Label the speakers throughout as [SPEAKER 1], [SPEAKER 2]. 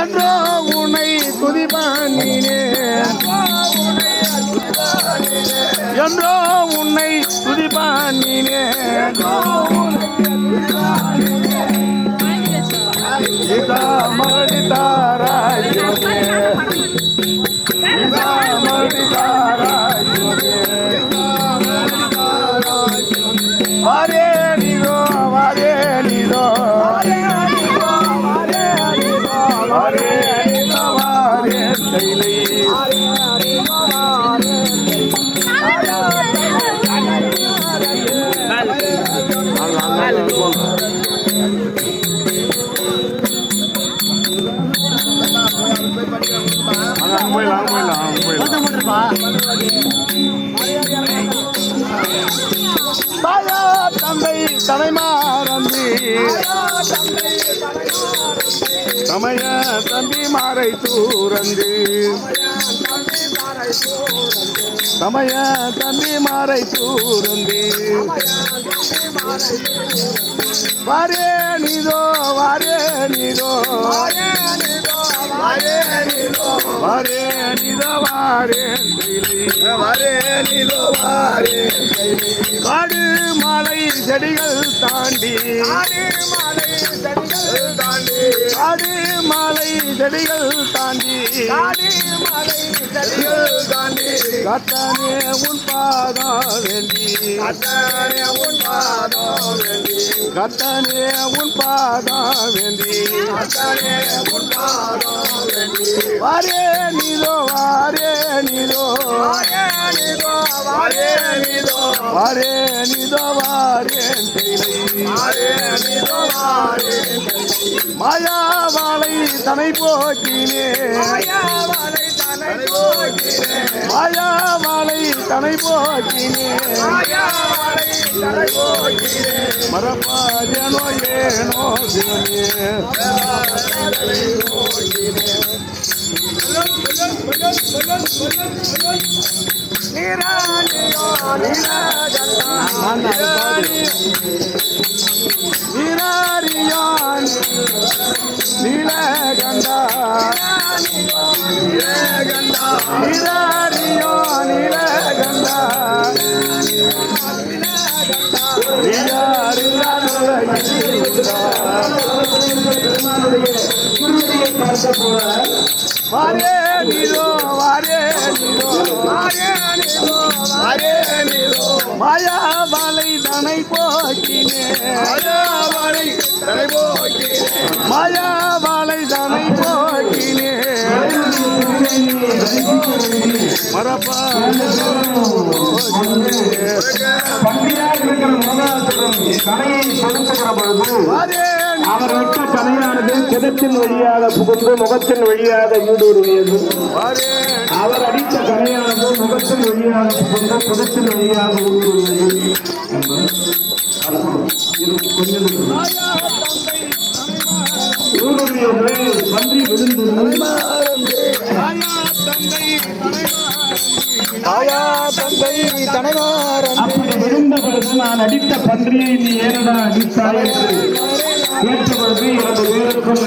[SPEAKER 1] என்றோ உன்னை துதிபானினே என்றோ உன்னை துதிபானினே வாரே நீதோ வாரே நீதோ தாயா தந்தை தலைமாறந்தி சமய தம்பி மாறை தூரந்து சமய தம்பி மாறை தூரந்து வாரே நீதோ வாரே நீதோ வாரே நீதோ வாரே நீதோ வாரே காடு மாலை செடிகள் தாண்டி காடு மாலை செடிகள் தாண்டி கத்தானே உன் பாதம் வேண்டி கத்தானே உன் பாதம் வேண்டி வாரே நீதோ வாரே நீதோ வாரே நீதோ வாரே மாயாவாளை தனை போக்கினே மாயாவாளை தனை போக்கினே மரப்பாஜனோ ஏனோ சிவனே நீராரியான் நீலகண்டா நீராரியோ நீலகண்டா வாரே நீதோ வாரே நீதோ மாயாவாளை தனை போக்கினே மாயாவாளை தனை போக்கினே மரப்பா
[SPEAKER 2] அவர் விட்ட கலையானது கிதத்தின் வழியாக புகுந்து முகத்தின் வழியாக ஈடுருவியது. அவர் அடித்த கலையானது முகத்தின் வழியாக புகுந்து புதத்தின் வழியாக ஊடுருவியது. பன்றி விழுந்து அப்படி விழுந்த பொழுது நான் அடித்த பன்றியை நீ ஏனடா அடித்தாய் என்று கேட்ட பொழுது எனது வீரருக்கும்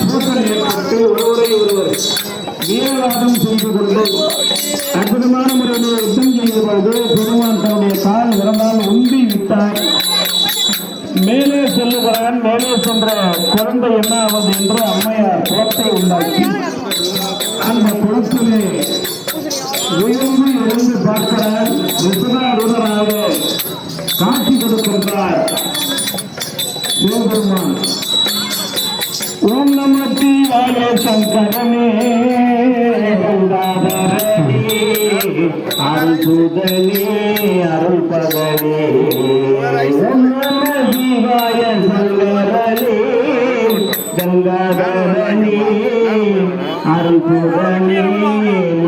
[SPEAKER 2] பூசல் ஏற்பட்டு ஒருவரை ஒருவர் வீரவாதம் செய்து கொண்டு அற்புதமான முறையில் யுத்தம் செய்த பொழுது பெருமான் தன்னுடைய கால் விரலால் உந்தி விட்டார். மேலே செல்லுகிறான். மேலே சென்ற குழந்தை என்ன ஆவது என்று அம்மையார் குளத்தை உண்டாக்கி அந்த குளத்திலே உயர்ந்து இருந்து பார்க்கிறார். விசுவாருடனாக காட்சி கொடுக்கின்றார் சிவபெருமான். ஓம் நம சிவாய சங்கரனே அருள் சுதனே அருள் பகனே. ஓம் நம சிவாய சங்கரனே கங்காதரனே அருள் சுதனே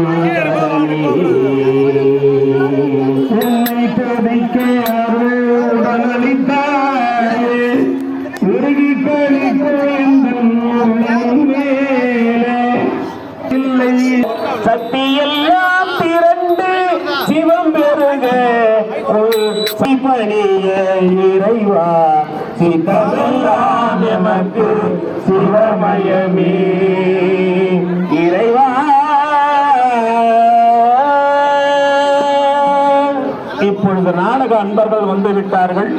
[SPEAKER 2] மாதவனே. உன்னை துதிக்க அருளளித்தாயே உருகி சக்தியெல்லாம் திரண்டு சிவம் பெருக பணிய இறைவா சித்தமெல்லாம் எமக்கு சிவமயமே இறைவா. இப்பொழுது நாடக அன்பர்கள் வந்து விட்டார்கள்.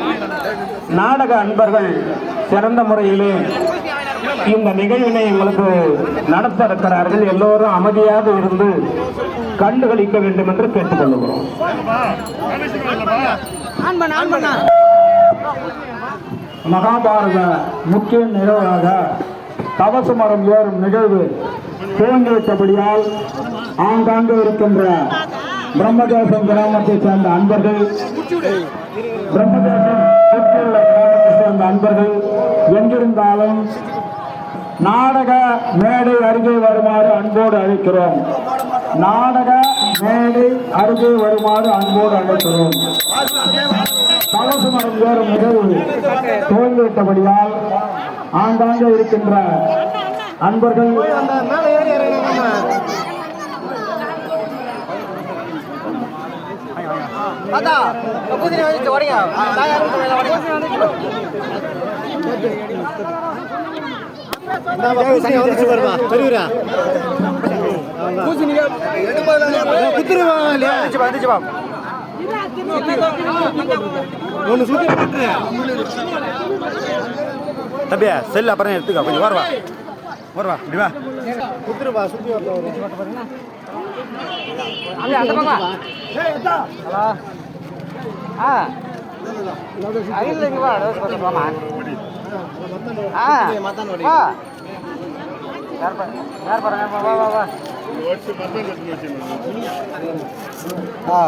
[SPEAKER 2] நாடக அன்பர்கள் சிறந்த முறையிலே இந்த நிகழ்வினை உங்களுக்கு நடத்த இருக்கிறார்கள். எல்லோரும் அமைதியாக இருந்து கண்டுகளிக்க வேண்டும் என்று கேட்டுக்கொள்கிறோம். மகாபாரத முக்கிய நிகழ்வாக தவசு மரம் ஏறும் நிகழ்வு துவங்கிவிட்டபடியால் ஆங்காங்கு இருக்கின்ற பிரம்மதேசம் கிராமத்தைச் சேர்ந்த அன்பர்கள், பிரம்மதேசம் சுற்றியுள்ள கிராமத்தைச் சேர்ந்த அன்பர்கள் எங்கிருந்தாலும் நாடக மேடை அருகே வருமாறு அன்போடு அழைக்கிறோம். நாடக மேடை அருகே வருமாறு அன்போடு அழைக்கிறோம். தவசு மரம் ஏறும் நிகழ்வு துவங்கிவிட்டபடியால் ஆங்காங்கே இருக்கின்ற அன்பர்கள்
[SPEAKER 3] தம்பியா செல் அப்புறம் எடுத்துக்கோ. கொஞ்சம் வருவா வருவா இப்படி வா குத்துருவா சுத்தி
[SPEAKER 1] ஆ